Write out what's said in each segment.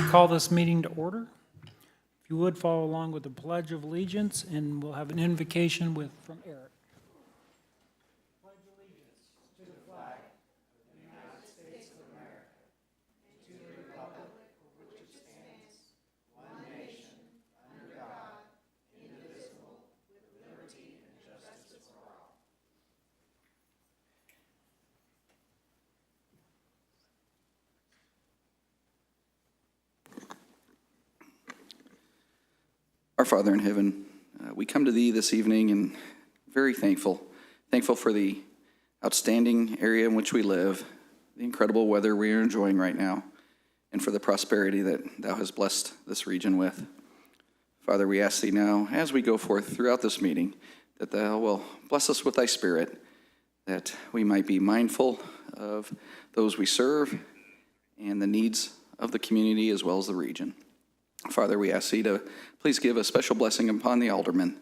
call this meeting to order. If you would follow along with the Pledge of Allegiance, and we'll have an invocation from Eric. Our Father in heaven, we come to Thee this evening and very thankful for the outstanding area in which we live, the incredible weather we are enjoying right now, and for the prosperity that Thou hast blessed this region with. Father, we ask Thee now, as we go forth throughout this meeting, that Thou will bless us with Thy Spirit, that we might be mindful of those we serve and the needs of the community as well as the region. Father, we ask Thee to please give a special blessing upon the aldermen,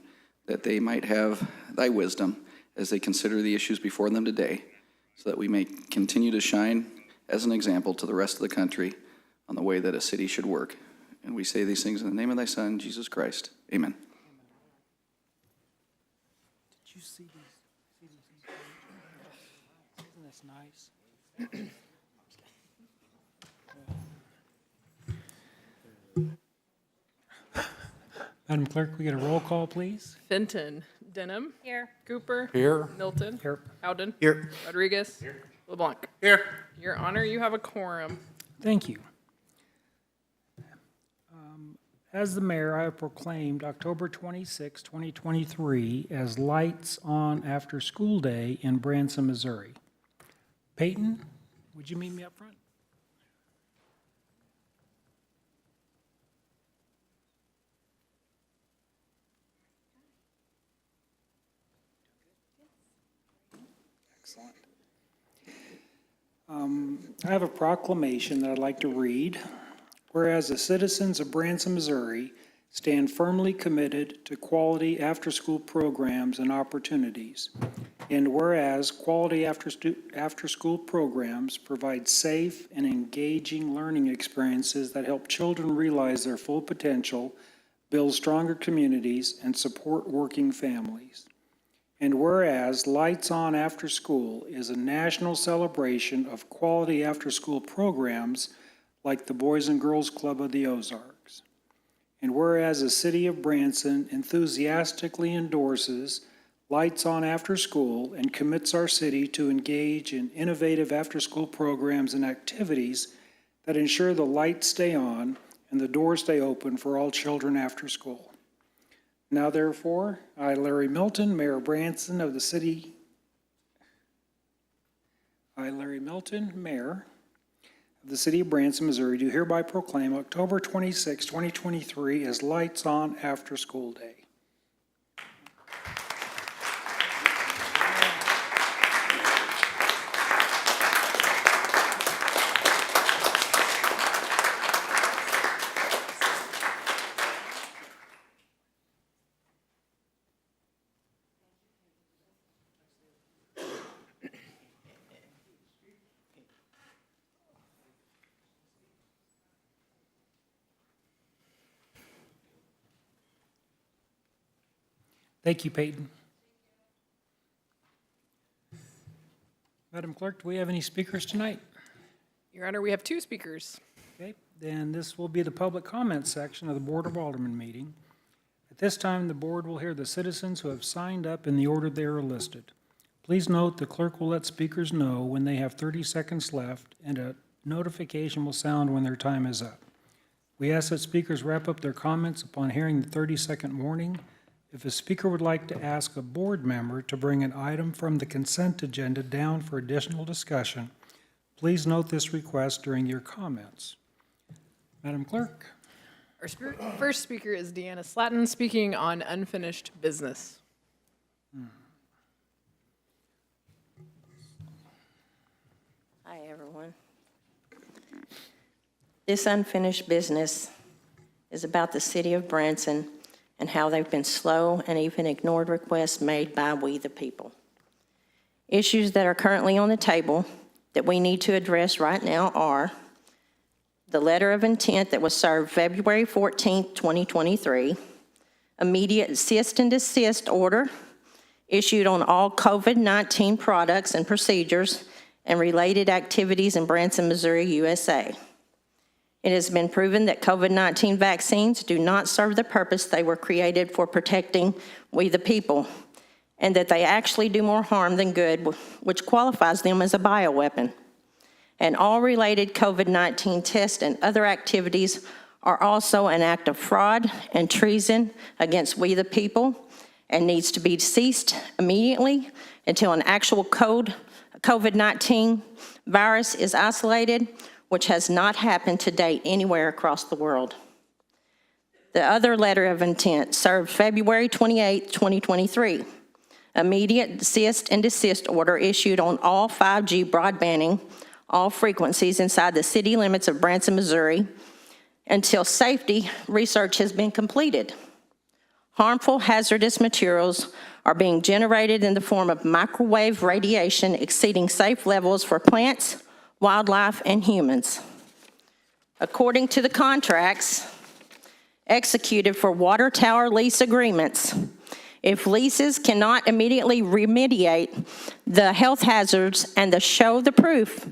that they might have Thy wisdom as they consider the issues before them today, so that we may continue to shine as an example to the rest of the country on the way that a city should work. And we say these things in the name of Thy Son, Jesus Christ. Amen. Did you see these? Isn't this nice? Madam Clerk, we get a roll call, please. Fenton. Denham. Here. Cooper. Here. Milton. Here. Howden. Here. Rodriguez. Here. LeBlanc. Here. Your Honor, you have a quorum. Thank you. As the mayor, I have proclaimed October 26, 2023 as Lights On After School Day in Branson, Missouri. Peyton, would you meet me up front? Excellent. I have a proclamation that I'd like to read. Whereas the citizens of Branson, Missouri stand firmly committed to quality after-school programs and opportunities. And whereas quality after-school programs provide safe and engaging learning experiences that help children realize their full potential, build stronger communities, and support working families. And whereas Lights On After School is a national celebration of quality after-school programs like the Boys and Girls Club of the Ozarks. And whereas the city of Branson enthusiastically endorses Lights On After School and commits our city to engage in innovative after-school programs and activities that ensure the lights stay on and the doors stay open for all children after school. Now therefore, I, Larry Milton, Mayor of Branson of the city, Mayor of the city of Branson, Missouri, do hereby proclaim October 26, 2023 as Lights On After School Day. Thank you, Peyton. Madam Clerk, do we have any speakers tonight? Your Honor, we have two speakers. Okay, then this will be the public comment section of the Board of Aldermen meeting. At this time, the board will hear the citizens who have signed up in the order they are listed. Please note the clerk will let speakers know when they have 30 seconds left, and a notification will sound when their time is up. We ask that speakers wrap up their comments upon hearing the 30-second warning. If a speaker would like to ask a board member to bring an item from the consent agenda down for additional discussion, please note this request during your comments. Madam Clerk. Our first speaker is Deanna Slatton, speaking on unfinished business. Hi, everyone. This unfinished business is about the city of Branson and how they've been slow and even ignored requests made by we the people. Issues that are currently on the table that we need to address right now are the letter of intent that was served February 14, 2023, immediate cease and desist order issued on all COVID-19 products and procedures and related activities in Branson, Missouri, USA. It has been proven that COVID-19 vaccines do not serve the purpose they were created for, protecting we the people, and that they actually do more harm than good, which qualifies them as a bioweapon. And all related COVID-19 tests and other activities are also an act of fraud and treason against we the people, and needs to be ceased immediately until an actual COVID-19 virus is isolated, which has not happened to date anywhere across the world. The other letter of intent served February 28, 2023. Immediate cease and desist order issued on all 5G broadbanding, all frequencies inside the city limits of Branson, Missouri, until safety research has been completed. Harmful hazardous materials are being generated in the form of microwave radiation exceeding safe levels for plants, wildlife, and humans. According to the contracts executed for water tower lease agreements, if leases cannot immediately remediate the health hazards and show the proof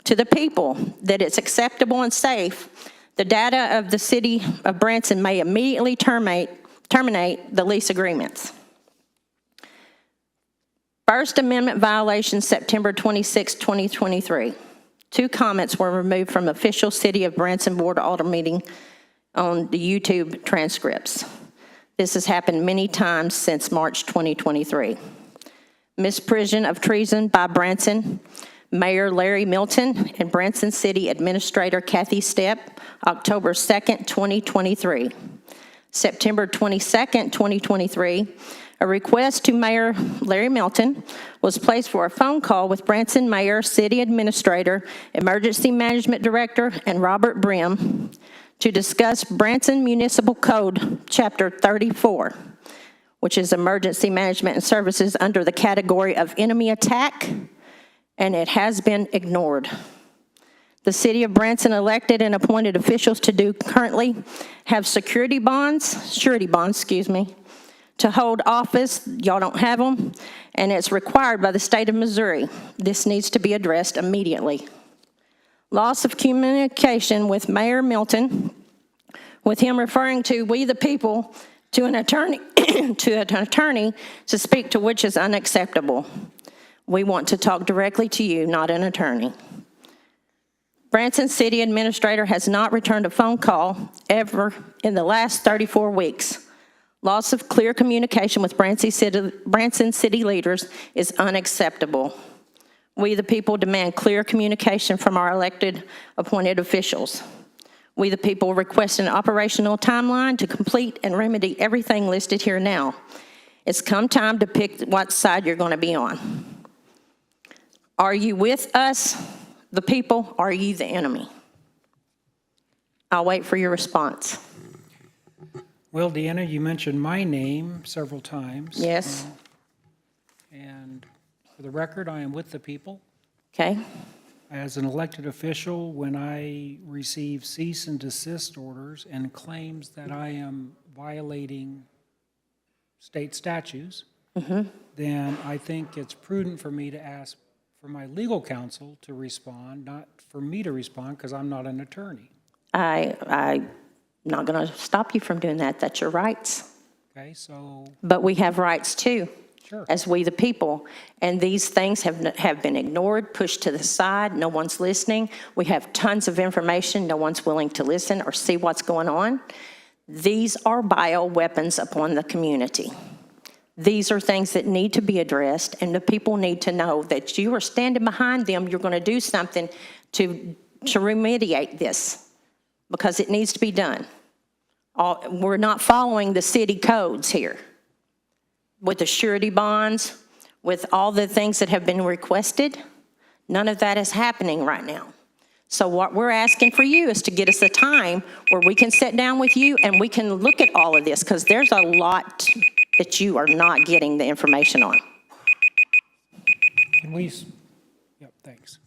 to the people that it's acceptable and safe, the data of the city of Branson may immediately terminate the lease agreements. First Amendment violation, September 26, 2023. 2 comments were removed from official City of Branson Board Alder meeting on the YouTube transcripts. This has happened many times since March 2023. Misprision of treason by Branson Mayor Larry Milton and Branson City Administrator Kathy Stepp, October 2nd, 2023. September 22nd, 2023, a request to Mayor Larry Milton was placed for a phone call with Branson Mayor, City Administrator, Emergency Management Director, and Robert Brim to discuss Branson Municipal Code, Chapter 34, which is Emergency Management and Services under the category of enemy attack, and it has been ignored. The City of Branson elected and appointed officials currently have surety bonds, to hold office. Y'all don't have them, and it's required by the state of Missouri. This needs to be addressed immediately. Loss of communication with Mayor Milton, with him referring to we the people to an attorney to speak to, which is unacceptable. We want to talk directly to you, not an attorney. Branson City Administrator has not returned a phone call ever in the last 34 weeks. Loss of clear communication with Branson City leaders is unacceptable. We the people demand clear communication from our elected appointed officials. We the people request an operational timeline to complete and remedy everything listed here now. It's come time to pick what side you're going to be on. Are you with us, the people, or are you the enemy? I'll wait for your response. Well, Deanna, you mentioned my name several times. Yes. And for the record, I am with the people. Okay. As an elected official, when I receive cease and desist orders and claims that I am violating state statutes, then I think it's prudent for me to ask for my legal counsel to respond, not for me to respond, because I'm not an attorney. I'm not going to stop you from doing that. That's your rights. Okay, so. But we have rights too, Sure. as we the people. And these things have been ignored, pushed to the side. No one's listening. We have tons of information. No one's willing to listen or see what's going on. These are bioweapons upon the community. These are things that need to be addressed, and the people need to know that you are standing behind them. You're going to do something to remediate this, because it needs to be done. We're not following the city codes here with the surety bonds, with all the things that have been requested. None of that is happening right now. So what we're asking for you is to get us a time where we can sit down with you and we can look at all of this, because there's a lot that you are not getting the information on. Can we, yep, thanks.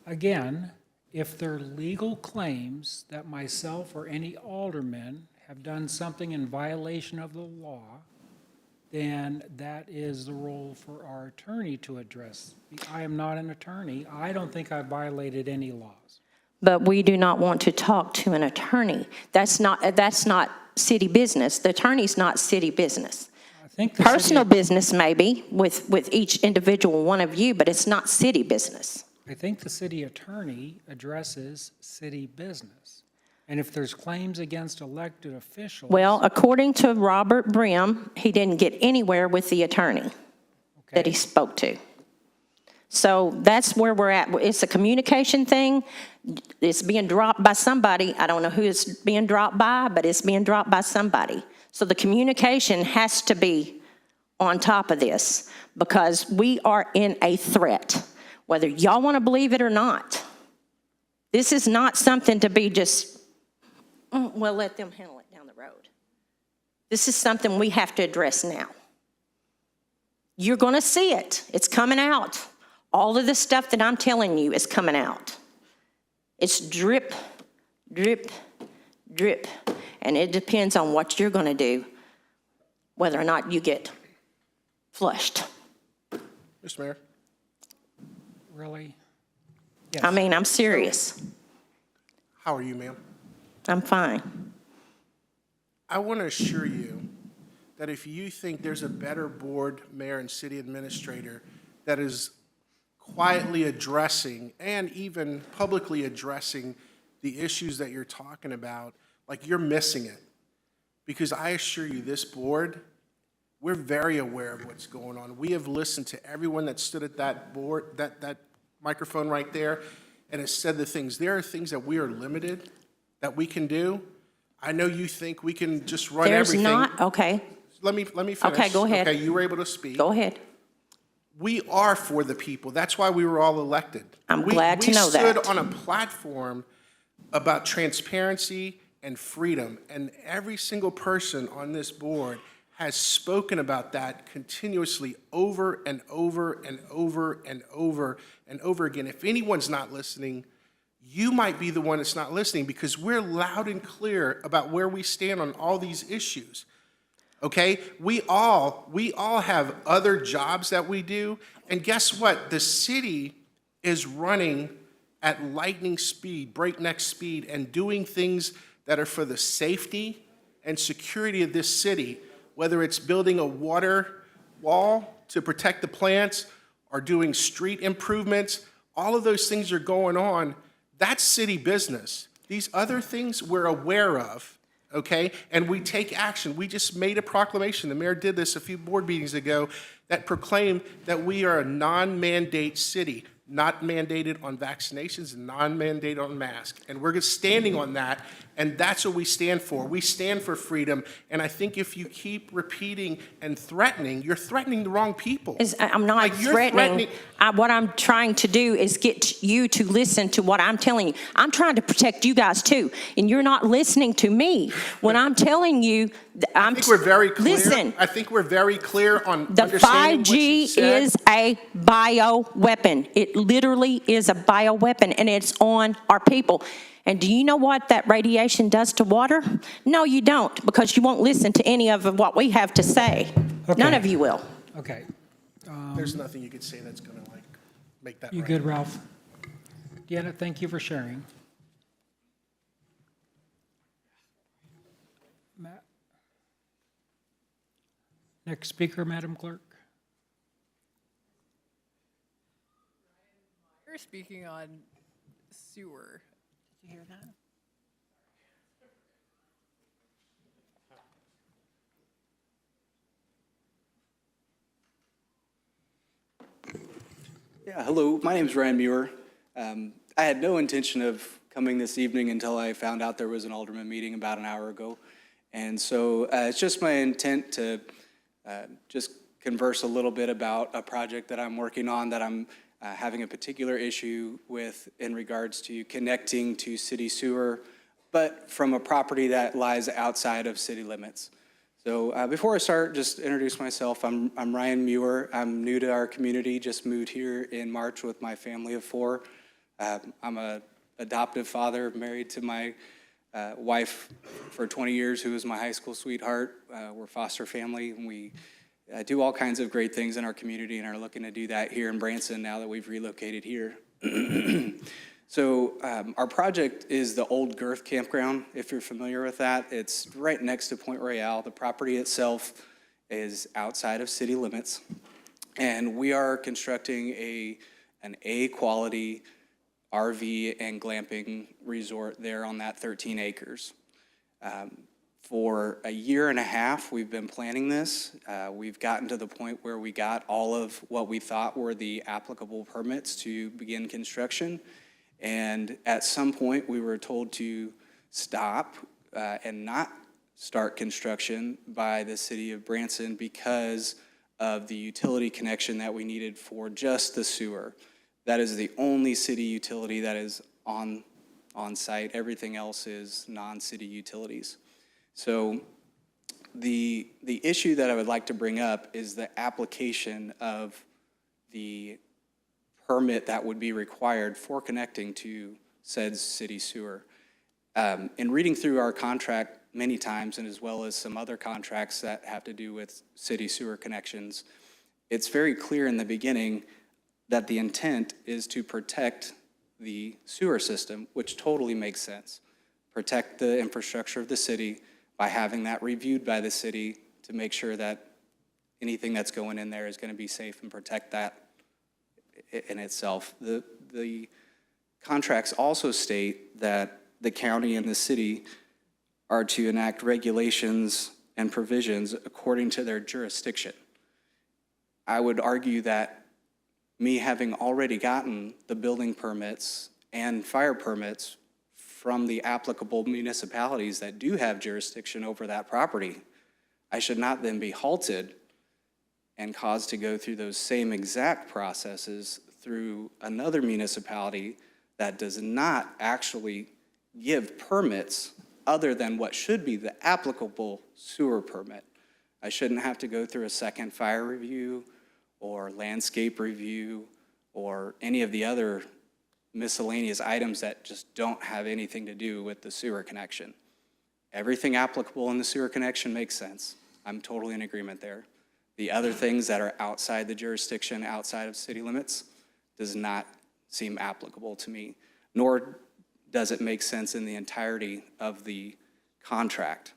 Again, if they're legal claims that myself or any alderman have done something in violation of the law, then that is the role for our attorney to address. I am not an attorney. I don't think I violated any laws. But we do not want to talk to an attorney. That's not city business. The attorney's not city business. I think the Personal city, business maybe with each individual one of you, but it's not city business. I think the city attorney addresses city business. And if there's claims against elected officials. Well, according to Robert Brim, he didn't get anywhere with the attorney that he spoke to. So that's where we're at. It's a communication thing. It's being dropped by somebody. I don't know who it's being dropped by, but it's being dropped by somebody. So the communication has to be on top of this because we are in a threat, whether y'all want to believe it or not. This is not something to be just, well, let them handle it down the road. This is something we have to address now. You're going to see it. It's coming out. All of the stuff that I'm telling you is coming out. It's drip, drip, drip. And it depends on what you're going to do, whether or not you get flushed. Mr. Mayor? Really? I mean, I'm serious. How are you, ma'am? I'm fine. I want to assure you that if you think there's a better board, mayor, and city administrator that is quietly addressing and even publicly addressing the issues that you're talking about, like you're missing it. Because I assure you, this board, we're very aware of what's going on. We have listened to everyone that stood at that board, that microphone right there, and has said the things. There are things that we are limited that we can do. I know you think we can just run everything. There's not, okay, Let me finish. Okay, go ahead. Okay, you were able to speak. go ahead. We are for the people. That's why we were all elected. I'm glad to know that. We stood on a platform about transparency and freedom, and every single person on this board has spoken about that continuously over and over and over and over and over again. If anyone's not listening, you might be the one that's not listening because we're loud and clear about where we stand on all these issues. Okay, we all have other jobs that we do, and guess what? The city is running at lightning speed, breakneck speed, and doing things that are for the safety and security of this city, whether it's building a water wall to protect the plants or doing street improvements. All of those things are going on. That's city business. These other things we're aware of. Okay, and we take action. We just made a proclamation. The mayor did this a few board meetings ago that proclaimed that we are a non-mandate city, not mandated on vaccinations, non-mandated on masks. And we're standing on that, and that's what we stand for. We stand for freedom, and I think if you keep repeating and threatening, you're threatening the wrong people. I'm not Like, you're threatening. What I'm trying to do is get you to listen to what I'm telling you. I'm trying to protect you guys too, and you're not listening to me when I'm telling you. I think we're very clear. Listen. I think we're very clear on The understanding what you 5G said. is a bioweapon. It literally is a bioweapon, and it's on our people. And do you know what that radiation does to water? No, you don't, because you won't listen to any of what we have to say. None Okay. of you will. Okay. There's nothing you could say that's going to like make that You right. good, Ralph? Deanna, thank you for sharing. Matt? Next speaker, Madam Clerk. You're speaking on sewer. Did you hear that? Yeah, hello, my name's Ryan Muir. I had no intention of coming this evening until I found out there was an Alderman meeting about an hour ago. And so it's just my intent to just converse a little bit about a project that I'm working on that I'm having a particular issue with in regards to connecting to city sewer, but from a property that lies outside of city limits. So before I start, just introduce myself. I'm Ryan Muir. I'm new to our community, just moved here in March with my family of 4. I'm a adoptive father, married to my wife for 20 years, who was my high school sweetheart. We're foster family, and we do all kinds of great things in our community and are looking to do that here in Branson now that we've relocated here. So our project is the old Girth Campground, if you're familiar with that. It's right next to Point Royale. The property itself is outside of city limits. And we are constructing an A-quality RV and glamping resort there on that 13 acres. For a year and a half, we've been planning this. We've gotten to the point where we got all of what we thought were the applicable permits to begin construction. And at some point, we were told to stop and not start construction by the city of Branson because of the utility connection that we needed for just the sewer. That is the only city utility that is on site. Everything else is non-city utilities. So the issue that I would like to bring up is the application of the permit that would be required for connecting to said city sewer. In reading through our contract many times, and as well as some other contracts that have to do with city sewer connections, it's very clear in the beginning that the intent is to protect the sewer system, which totally makes sense. Protect the infrastructure of the city by having that reviewed by the city to make sure that anything that's going in there is going to be safe and protect that in itself. The contracts also state that the county and the city are to enact regulations and provisions according to their jurisdiction. I would argue that me having already gotten the building permits and fire permits from the applicable municipalities that do have jurisdiction over that property, I should not then be halted and caused to go through those same exact processes through another municipality that does not actually give permits other than what should be the applicable sewer permit. I shouldn't have to go through a second fire review or landscape review or any of the other miscellaneous items that just don't have anything to do with the sewer connection. Everything applicable in the sewer connection makes sense. I'm totally in agreement there. The other things that are outside the jurisdiction, outside of city limits, does not seem applicable to me, nor does it make sense in the entirety of the contract.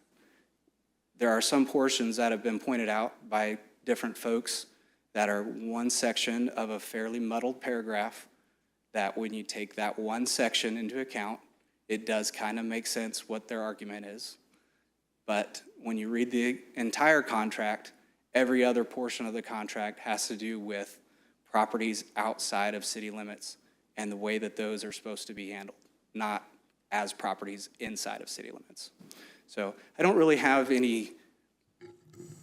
There are some portions that have been pointed out by different folks that are one section of a fairly muddled paragraph that when you take that one section into account, it does kind of make sense what their argument is. But when you read the entire contract, every other portion of the contract has to do with properties outside of city limits and the way that those are supposed to be handled, not as properties inside of city limits. So I don't really have any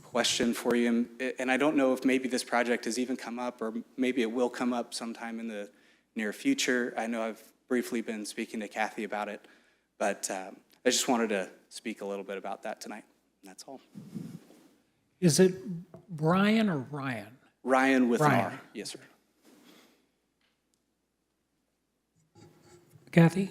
question for you, and I don't know if maybe this project has even come up, or maybe it will come up sometime in the near future. I know I've briefly been speaking to Kathy about it, but I just wanted to speak a little bit about that tonight, and that's all. Is it Brian or Ryan? Ryan with an Ryan. R. Yes, sir. Kathy?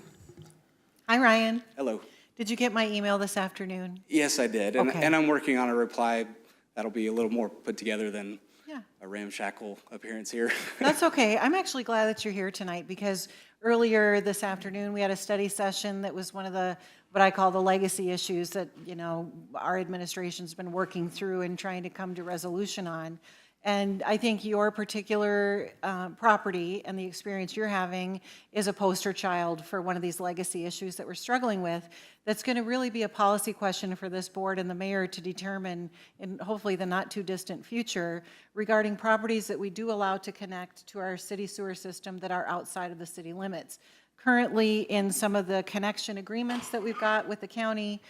Hi, Ryan. Hello. Did you get my email this afternoon? Yes, I did, Okay. and I'm working on a reply that'll be a little more put together than Yeah. a ramshackle appearance here. That's okay. I'm actually glad that you're here tonight because earlier this afternoon, we had a study session that was one of the, what I call the legacy issues that, you know, our administration's been working through and trying to come to resolution on. And I think your particular property and the experience you're having is a poster child for one of these legacy issues that we're struggling with. That's going to really be a policy question for this board and the mayor to determine in hopefully the not too distant future regarding properties that we do allow to connect to our city sewer system that are outside of the city limits. Currently, in some of the connection agreements that we've got with the county,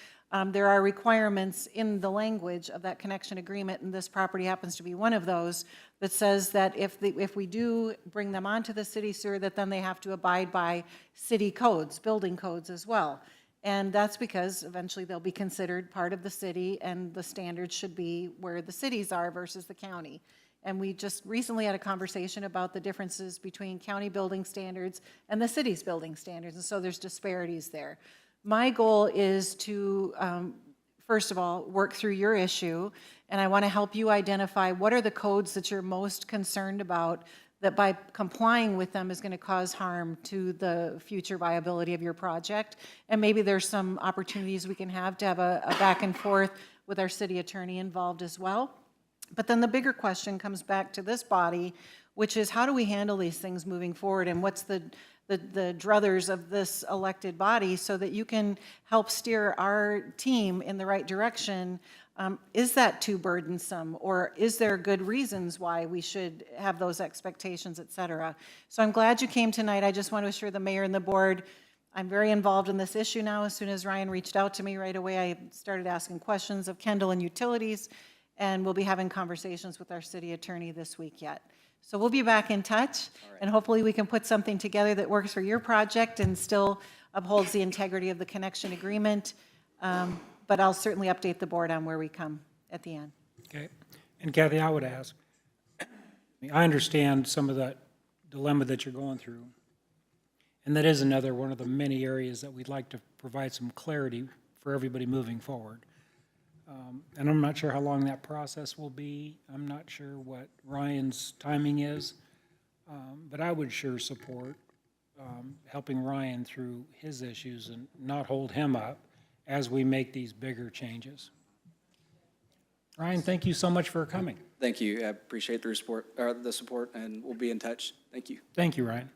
there are requirements in the language of that connection agreement, and this property happens to be one of those, that says that if we do bring them onto the city sewer, that then they have to abide by city codes, building codes as well. And that's because eventually they'll be considered part of the city, and the standards should be where the cities are versus the county. And we just recently had a conversation about the differences between county building standards and the city's building standards, and so there's disparities there. My goal is to, first of all, work through your issue, and I want to help you identify what are the codes that you're most concerned about that by complying with them is going to cause harm to the future viability of your project. And maybe there's some opportunities we can have to have a back and forth with our city attorney involved as well. But then the bigger question comes back to this body, which is how do we handle these things moving forward, and what's the druthers of this elected body so that you can help steer our team in the right direction. Is that too burdensome, or is there good reasons why we should have those expectations, et cetera? So I'm glad you came tonight. I just want to assure the mayor and the board, I'm very involved in this issue now. As soon as Ryan reached out to me right away, I started asking questions of Kendall and utilities, and we'll be having conversations with our city attorney this week yet. So we'll be back in touch, and hopefully we can put something together that works for your project and still upholds the integrity of the connection agreement. But I'll certainly update the board on where we come at the end. Okay. And Kathy, I would ask, I understand some of that dilemma that you're going through. And that is another one of the many areas that we'd like to provide some clarity for everybody moving forward. And I'm not sure how long that process will be. I'm not sure what Ryan's timing is. But I would sure support helping Ryan through his issues and not hold him up as we make these bigger changes. Ryan, thank you so much for coming. Thank you. I appreciate the support, and we'll be in touch. Thank you. Thank you, Ryan.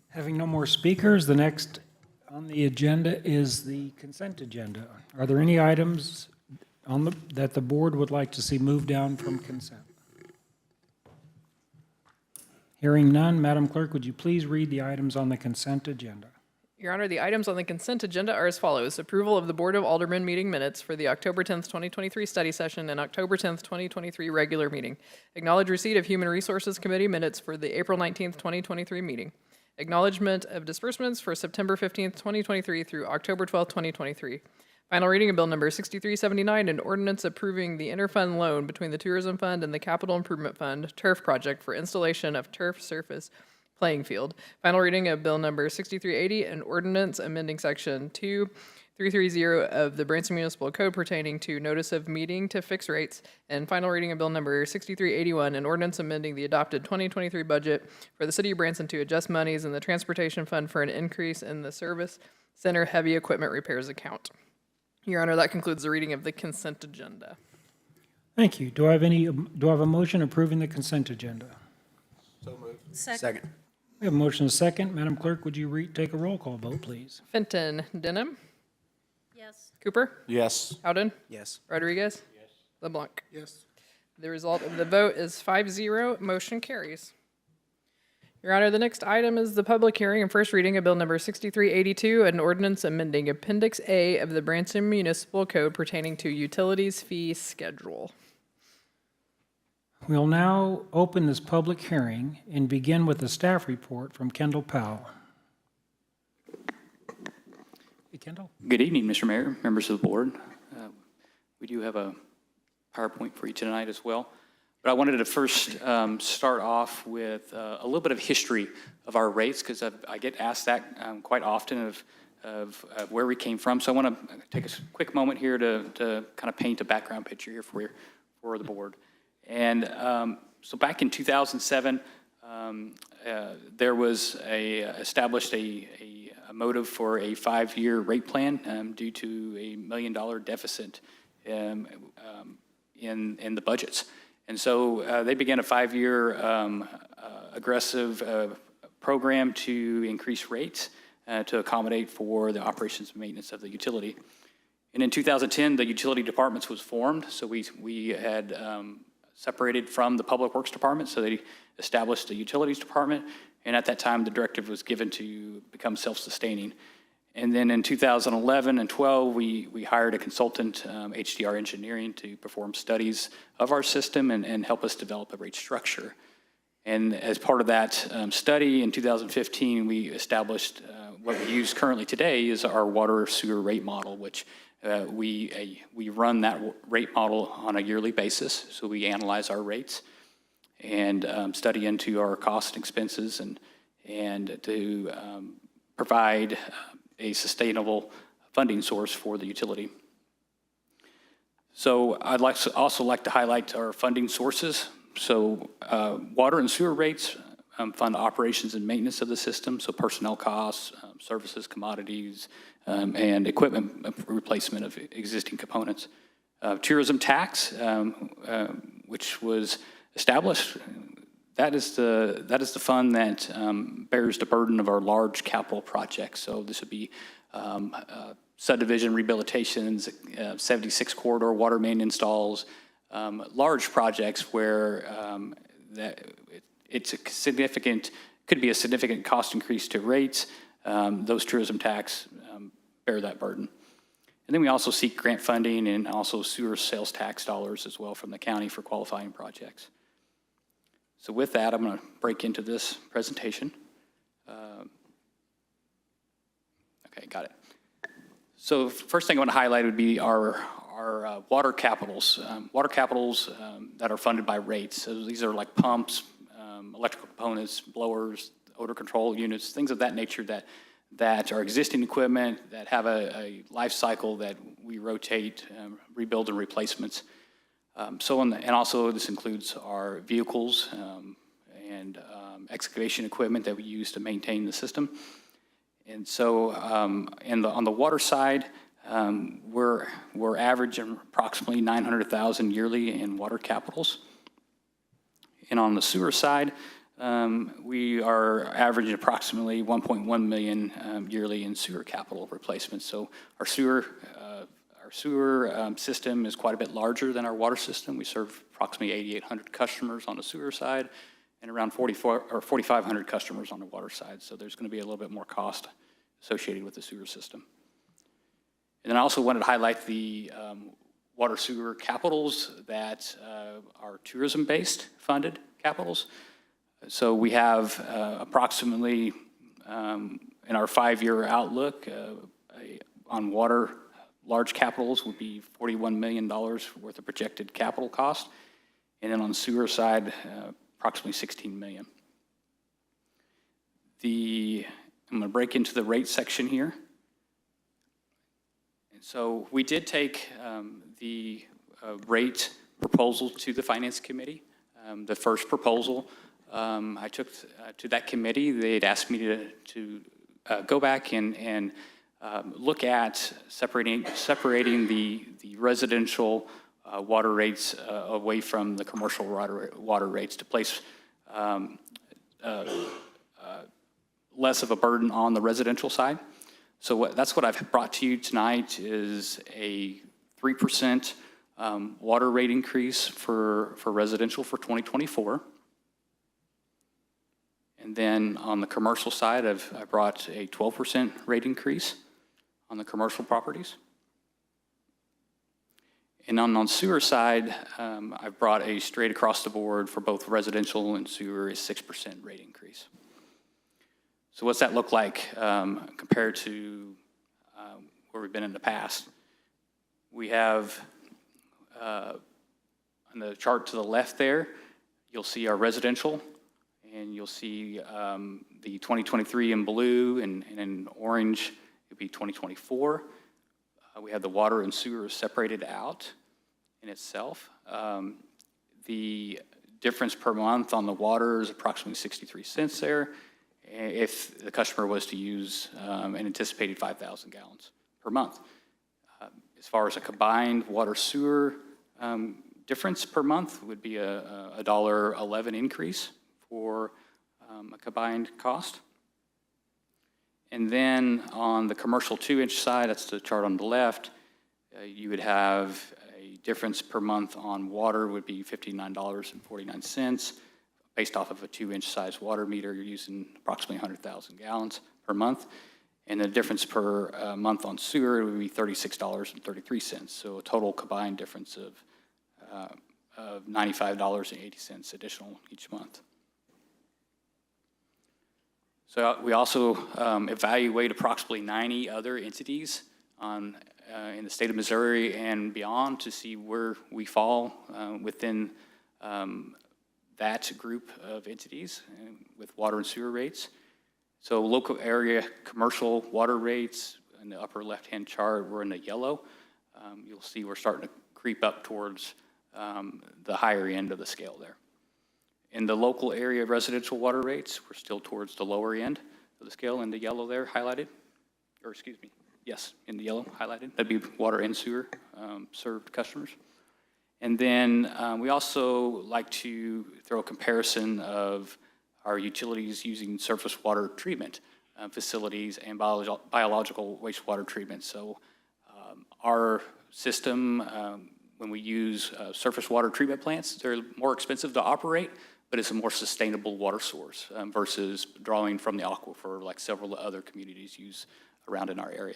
Having no more speakers, the next on the agenda is the consent agenda. Are there any items that the board would like to see moved down from consent? Hearing none, Madam Clerk, would you please read the items on the consent agenda? Your Honor, the items on the consent agenda are as follows. Approval of the Board of Aldermen meeting minutes for the October 10th, 2023 study session and October 10th, 2023 regular meeting. Acknowledge receipt of Human Resources Committee minutes for the April 19th, 2023 meeting. Acknowledgement of disbursements for September 15th, 2023 through October 12th, 2023. Final reading of Bill Number 6379, an ordinance approving the interfund loan between the Tourism Fund and the Capital Improvement Fund turf project for installation of turf surface playing field. Final reading of Bill Number 6380, an ordinance amending Section 2330 of the Branson Municipal Code pertaining to notice of meeting to fix rates. And final reading of Bill Number 6381, an ordinance amending the adopted 2023 budget for the City of Branson to adjust monies in the Transportation Fund for an increase in the Service Center Heavy Equipment Repairs account. Your Honor, that concludes the reading of the consent agenda. Thank you. Do I have a motion approving the consent agenda? Second. We have a motion and a second. Madam Clerk, would you take a roll call vote, please? Fenton, Denham, Yes. Cooper, Yes. Howden, Yes. Rodriguez, LeBlanc. Yes. The result of the vote is 5-0. Motion carries. Your Honor, the next item is the public hearing and first reading of Bill Number 6382, an ordinance amending Appendix A of the Branson Municipal Code pertaining to utilities fee schedule. We'll now open this public hearing and begin with the staff report from Kendall Powell. Hey, Kendall. Good evening, Mr. Mayor, members of the board. We do have a PowerPoint for you tonight as well. But I wanted to first start off with a little bit of history of our rates, because I get asked that quite often of where we came from. So I want to take a quick moment here to kind of paint a background picture here for the board. And so back in 2007, there was established a motive for a 5-year rate plan due to $1 million deficit in the budgets. And so they began a 5-year aggressive program to increase rates to accommodate for the operations and maintenance of the utility. And in 2010, the utility departments was formed. So we had separated from the Public Works Department. So they established a utilities department. And at that time, the directive was given to become self-sustaining. And then in 2011 and 12, we hired a consultant, HDR Engineering, to perform studies of our system and help us develop a rate structure. And as part of that study in 2015, we established what we use currently today is our water sewer rate model, which we run that rate model on a yearly basis. So we analyze our rates and study into our costs and expenses and to provide a sustainable funding source for the utility. So I'd also like to highlight our funding sources. So water and sewer rates fund operations and maintenance of the system, so personnel costs, services, commodities, and equipment replacement of existing components. Tourism tax, which was established, that is the fund that bears the burden of our large capital projects. So this would be subdivision rehabilitations, 76 corridor water main installs, large projects where could be a significant cost increase to rates. Those tourism tax bear that burden. And then we also seek grant funding and also sewer sales tax dollars as well from the county for qualifying projects. So with that, I'm going to break into this presentation. Okay, got it. So first thing I want to highlight would be our water capitals. Water capitals that are funded by rates. So these are like pumps, electrical components, blowers, odor control units, things of that nature that are existing equipment that have a life cycle that we rotate, rebuild and replacements. And also this includes our vehicles and excavation equipment that we use to maintain the system. And so on the water side, we're averaging approximately $900,000 yearly in water capitals. And on the sewer side, we are averaging approximately $1.1 million yearly in sewer capital replacements. So our sewer system is quite a bit larger than our water system. We serve approximately 8,800 customers on the sewer side and around 4,500 customers on the water side. So there's going to be a little bit more cost associated with the sewer system. And then I also wanted to highlight the water sewer capitals that are tourism-based funded capitals. So we have approximately, in our 5-year outlook, on water, large capitals would be $41 million worth of projected capital cost. And then on the sewer side, approximately $16 million. I'm going to break into the rate section here. And so we did take the rate proposal to the Finance Committee. The first proposal I took to that committee. They'd asked me to go back and look at separating the residential water rates away from the commercial water rates to place less of a burden on the residential side. So that's what I've brought to you tonight is a 3% water rate increase for residential for 2024. And then on the commercial side, I brought a 12% rate increase on the commercial properties. And on the sewer side, I've brought a straight across the board for both residential and sewer is 6% rate increase. So what's that look like compared to where we've been in the past? We have, on the chart to the left there, you'll see our residential, and you'll see the 2023 in blue, and in orange, it'd be 2024. We have the water and sewer separated out in itself. The difference per month on the water is approximately 63 cents there, if the customer was to use an anticipated 5,000 gallons per month. As far as a combined water sewer difference per month would be a $1.11 increase for a combined cost. And then on the commercial 2-inch side, that's the chart on the left, you would have a difference per month on water would be $59.49. Based off of a 2-inch size water meter, you're using approximately 100,000 gallons per month. And the difference per month on sewer would be $36.33. So a total combined difference of $95.80 additional each month. So we also evaluate approximately 90 other entities on in the state of Missouri and beyond to see where we fall within that group of entities with water and sewer rates. So local area commercial water rates in the upper left-hand chart, we're in the yellow. You'll see we're starting to creep up towards the higher end of the scale there. In the local area residential water rates, we're still towards the lower end of the scale in the yellow there highlighted, or excuse me, yes, in the yellow highlighted. That'd be water and sewer served customers. And then we also like to throw a comparison of our utilities using surface water treatment facilities and biological wastewater treatment. So our system, when we use surface water treatment plants, they're more expensive to operate, but it's a more sustainable water source versus drawing from the aquifer like several other communities use around in our area.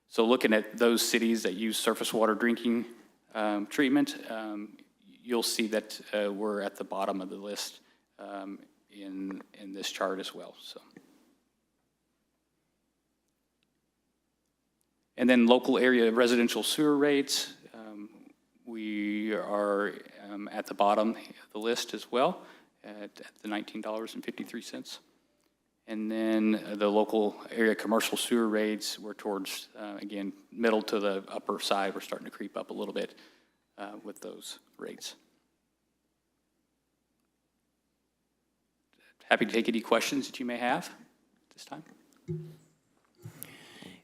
So looking at those cities that use surface water drinking treatment, you'll see that we're at the bottom of the list in this chart as well. So. And then local area residential sewer rates, we are at the bottom of the list as well at the $19.53. And then the local area commercial sewer rates, we're towards, again, middle to the upper side. We're starting to creep up a little bit with those rates. Happy to take any questions that you may have at this time.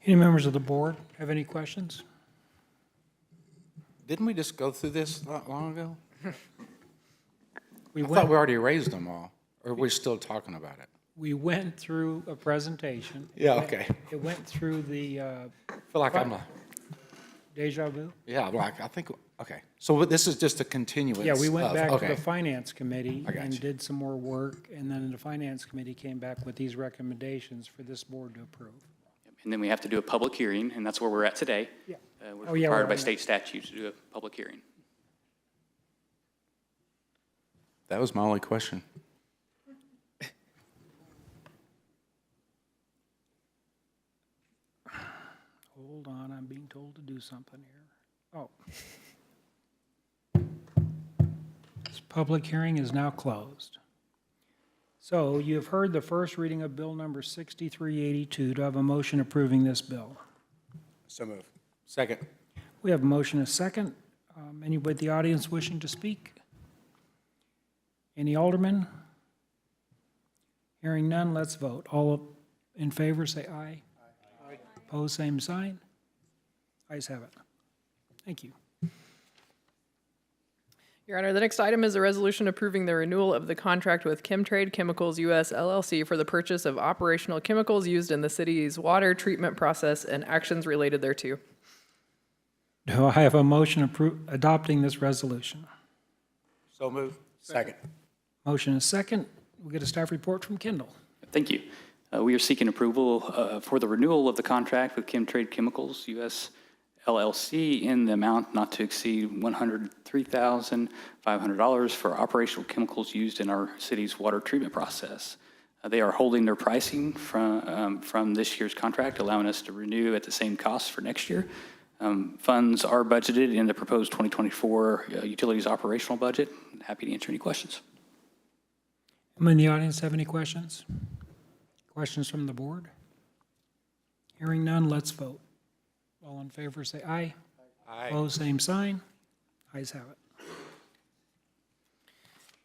Any members of the board have any questions? Didn't we just go through this not long ago? I We thought we already raised them all, or we're still talking about it? We went through a presentation. Yeah, okay. It went through the I feel like I'm, deja vu. yeah, I'm like, I think, okay. So this is just a continuance Yeah, we went of- back to okay. the finance committee I got and you. did some more work, and then the finance committee came back with these recommendations for this board to approve. And then we have to do a public hearing, and that's where we're at today. Yeah. We're Oh, yeah, required we're by on state statute to do a public hearing. That was my only question. Hold on, I'm being told to do something here. Oh. This public hearing is now closed. So you have heard the first reading of bill number 6382. Do I have a motion approving this bill? So move. Second. We have a motion and a second. Anybody in the audience wishing to speak? Any aldermen? Hearing none, let's vote. All in favor, say aye. Aye. Opposed, same sign. Ayes have it. Thank you. Your Honor, the next item is a resolution approving the renewal of the contract with Chemtrade Chemicals US LLC for the purchase of operational chemicals used in the city's water treatment process and actions related thereto. Do I have a motion adopting this resolution? So move. Second. Motion is second. We'll get a staff report from Kendall. Thank you. We are seeking approval for the renewal of the contract with Chemtrade Chemicals US LLC in the amount not to exceed $103,500 for operational chemicals used in our city's water treatment process. They are holding their pricing from this year's contract, allowing us to renew at the same cost for next year. Funds are budgeted in the proposed 2024 utilities operational budget. Happy to answer any questions. Anyone in the audience have any questions? Questions from the board? Hearing none, let's vote. All in favor, say aye. Aye. Opposed, same sign. Ayes have it.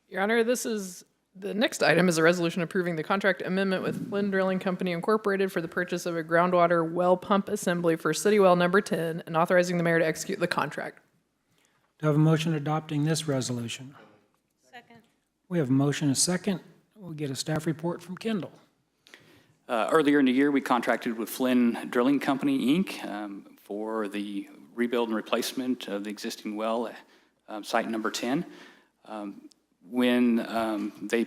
Your Honor, the next item is a resolution approving the contract amendment with Flynn Drilling Company Incorporated for the purchase of a groundwater well pump assembly for City Well Number 10 and authorizing the mayor to execute the contract. Do I have a motion adopting this resolution? Second. We have a motion and a second. We'll get a staff report from Kendall. Earlier in the year, we contracted with Flynn Drilling Company, Inc. For the rebuild and replacement of the existing well at site number 10. When they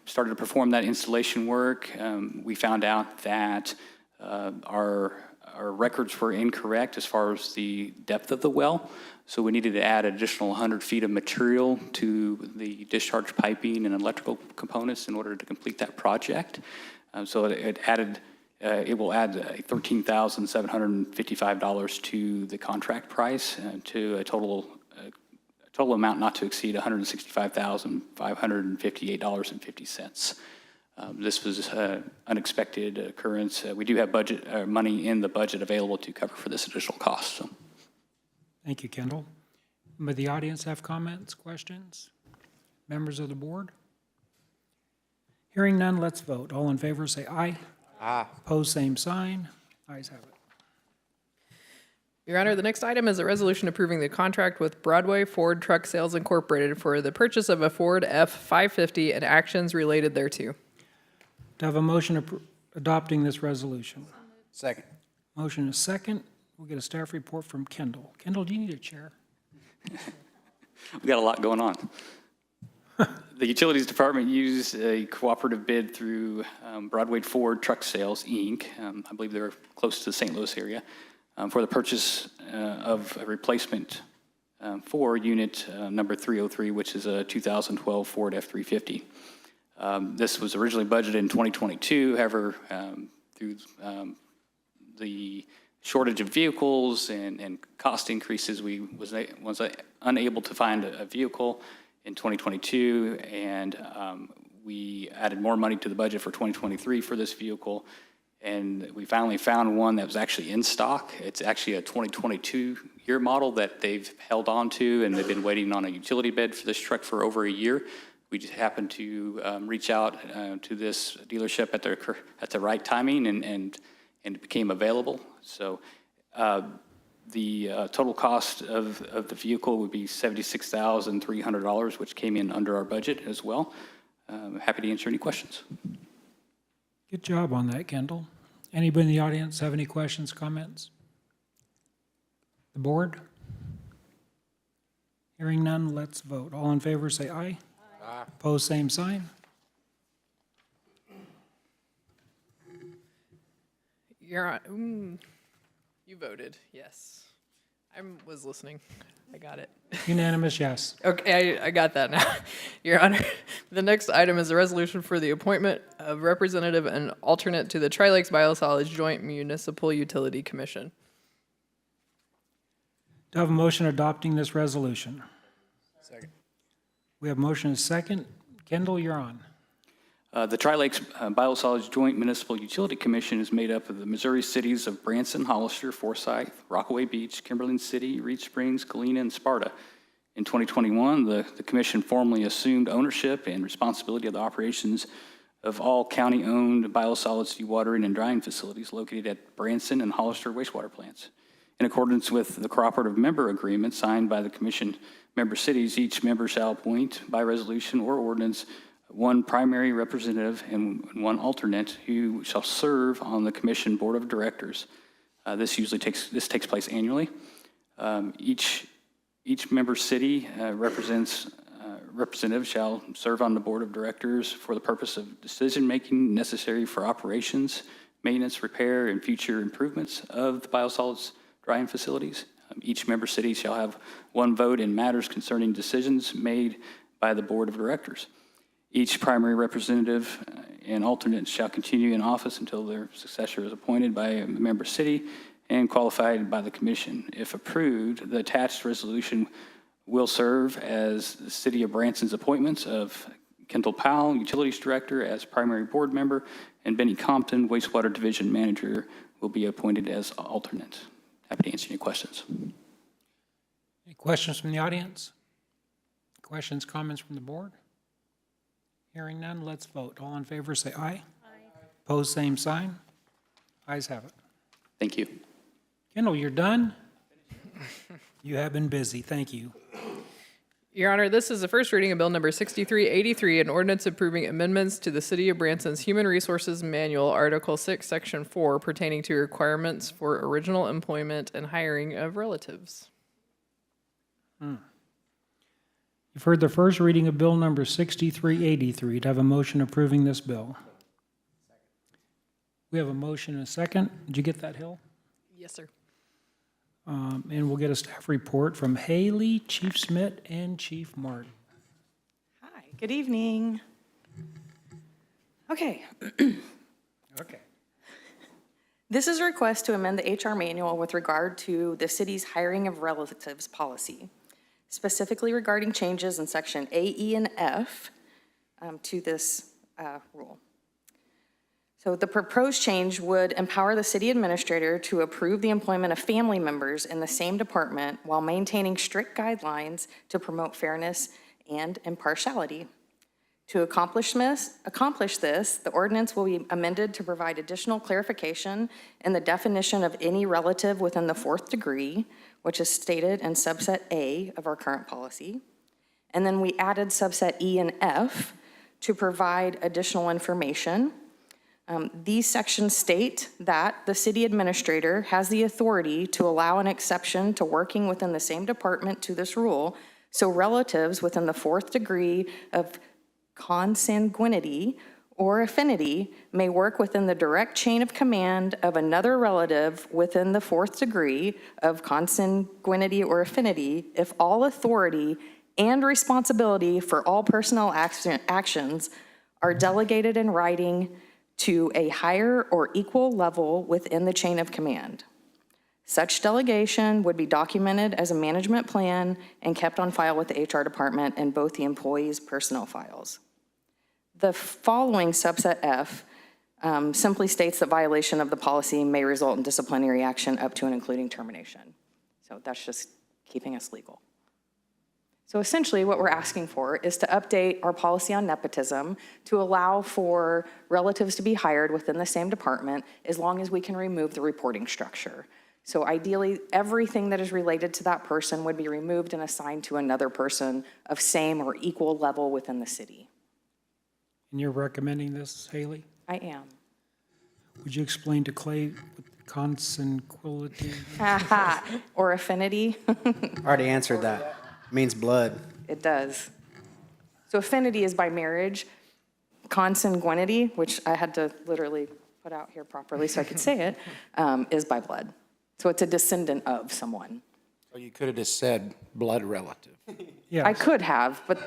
started to perform that installation work, we found out that our records were incorrect as far as the depth of the well. So we needed to add additional 100 feet of material to the discharge piping and electrical components in order to complete that project. So it added It will add $13,755 to the contract price, to a total amount not to exceed $165,558.50. This was an unexpected occurrence. We do have budget money in the budget available to cover for this additional cost. So. Thank you, Kendall. Would the audience have comments, questions? Members of the board? Hearing none, let's vote. All in favor, say aye. Aye. Opposed, same sign. Ayes have it. Your Honor, the next item is a resolution approving the contract with Broadway Ford Truck Sales Incorporated for the purchase of a Ford F-550 and actions related thereto. To have a motion adopting this resolution. Second. Motion is second. We'll get a staff report from Kendall. Kendall, do you need a chair? We got a lot going on. The Utilities Department used a cooperative bid through Broadway Ford Truck Sales, Inc. I believe they're close to the St. Louis area, for the purchase of a replacement for unit number 303, which is a 2012 Ford F-350. This was originally budgeted in 2022. However, through the shortage of vehicles and cost increases, we was unable to find a vehicle in 2022, and we added more money to the budget for 2023 for this vehicle, and we finally found one that was actually in stock. It's actually a 2022 year model that they've held on to, and they've been waiting on a utility bid for this truck for over a year. We just happened to reach out to this dealership at the right timing, and it became available. So the total cost of the vehicle would be $76,300, which came in under our budget as well. Happy to answer any questions. Good job on that, Kendall. Anybody in the audience have any questions, comments? The board? Hearing none, let's vote. All in favor, say aye. Aye. Opposed, same sign. You voted, yes. I was listening. I got it. Unanimous, yes. Okay, I got that now. Your Honor, the next item is a resolution for the appointment of representative and alternate to the Tri-Lakes Biosolids Joint Municipal Utility Commission. Do I have a motion adopting this resolution? Second. We have motion and second. Kendall, you're on. The Tri-Lakes Biosolids Joint Municipal Utility Commission is made up of the Missouri cities of Branson, Hollister, Forsyth, Rockaway Beach, Kimberlin City, Reed Springs, Galena, and Sparta. In 2021, the commission formally assumed ownership and responsibility of the operations of all county-owned biosolids dewatering and drying facilities located at Branson and Hollister wastewater plants. In accordance with the cooperative member agreement signed by the commission member cities, each member shall appoint by resolution or ordinance one primary representative and one alternate who shall serve on the commission board of directors. This takes place annually. Each member city representative shall serve on the board of directors for the purpose of decision-making necessary for operations, maintenance, repair, and future improvements of the biosolids drying facilities. Each member city shall have one vote in matters concerning decisions made by the board of directors. Each primary representative and alternate shall continue in office until their successor is appointed by a member city and qualified by the commission. If approved, the attached resolution will serve as the City of Branson's appointments of Kendall Powell, Utilities Director, as primary board member, and Benny Compton, Wastewater Division Manager, will be appointed as alternate. Happy to answer any questions. Any questions from the audience? Questions, comments from the board? Hearing none, let's vote. All in favor, say aye. Aye. Opposed, same sign. Ayes have it. Thank you. Kendall, you're done? You have been busy. Thank you. Your Honor, this is the first reading of Bill Number 6383, an ordinance approving amendments to the City of Branson's Human Resources Manual, Article 6, Section 4, pertaining to requirements for original employment and hiring of relatives. You've heard the first reading of Bill Number 6383. To have a motion approving this bill. We have a motion and a second. Did you get that, Hill? Yes, sir. And we'll get a staff report from Haley, Chief Smith, and Chief Martin. Hi, good evening. Okay. Okay. This is a request to amend the HR manual with regard to the city's hiring of relatives policy, specifically regarding changes in section A, E, and F to this rule. So the proposed change would empower the city administrator to approve the employment of family members in the same department while maintaining strict guidelines to promote fairness and impartiality. To accomplish this, the ordinance will be amended to provide additional clarification in the definition of any relative within the fourth degree, which is stated in subset A of our current policy. And then we added subset E and F to provide additional information. These sections state that the city administrator has the authority to allow an exception to working within the same department to this rule, so relatives within the fourth degree of consanguinity or affinity may work within the direct chain of command of another relative within the fourth degree of consanguinity or affinity if all authority and responsibility for all personnel actions are delegated in writing to a higher or equal level within the chain of command. Such delegation would be documented as a management plan and kept on file with the HR department in both the employee's personnel files. The following subset F simply states that violation of the policy may result in disciplinary action up to and including termination. So that's just keeping us legal. So essentially what we're asking for is to update our policy on nepotism to allow for relatives to be hired within the same department as long as we can remove the reporting structure. So ideally, everything that is related to that person would be removed and assigned to another person of same or equal level within the city. And you're recommending this, Haley? I am. Would you explain to Clay what consanguinity? Or affinity. Already answered that. It means blood. It does. So affinity is by marriage. Consanguinity, which I had to literally put out here properly so I could say it, is by blood. So it's a descendant of someone. So you could have just said blood relative. Yes. I could have, but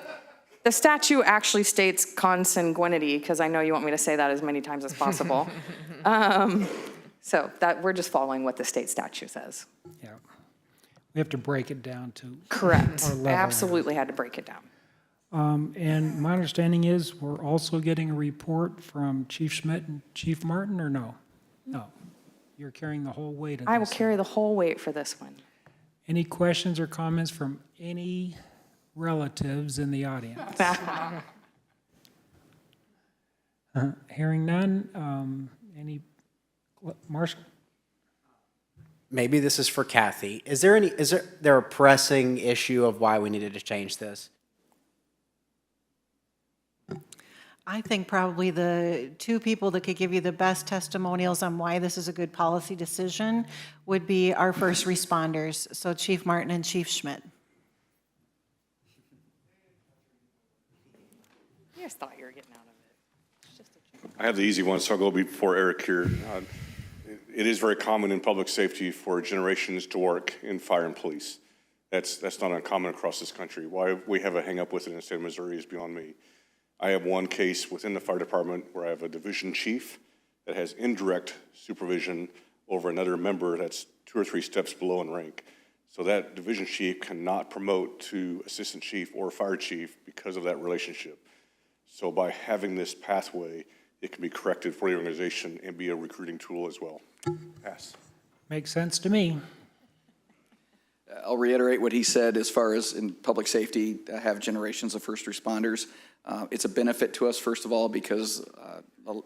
the statute actually states consanguinity, because I know you want me to say that as many times as possible. So that we're just following what the state statute says. Yeah. We have to break it down to. Correct. Our level. Absolutely had to break it down. And my understanding is we're also getting a report from Chief Schmidt and Chief Martin, or no? No. You're carrying the whole weight of this. I will carry the whole weight for this one. Any questions or comments from any relatives in the audience? Hearing none, any, Marshall? Maybe this is for Kathy. Is there a pressing issue of why we needed to change this? I think probably the two people that could give you the best testimonials on why this is a good policy decision would be our first responders, so Chief Martin and Chief Schmidt. You just thought you were getting out of it. It's just a joke. I have the easy one, so I'll go before Eric here. It is very common in public safety for generations to work in fire and police. That's not uncommon across this country. Why we have a hang up with it in the state of Missouri is beyond me. I have one case within the fire department where I have a division chief that has indirect supervision over another member that's 2 or 3 steps below in rank. So that division chief cannot promote to assistant chief or fire chief because of that relationship. So by having this pathway, it can be corrected for the organization and be a recruiting tool as well. Pass. Makes sense to me. I'll reiterate what he said as far as in public safety, have generations of first responders. It's a benefit to us, first of all, because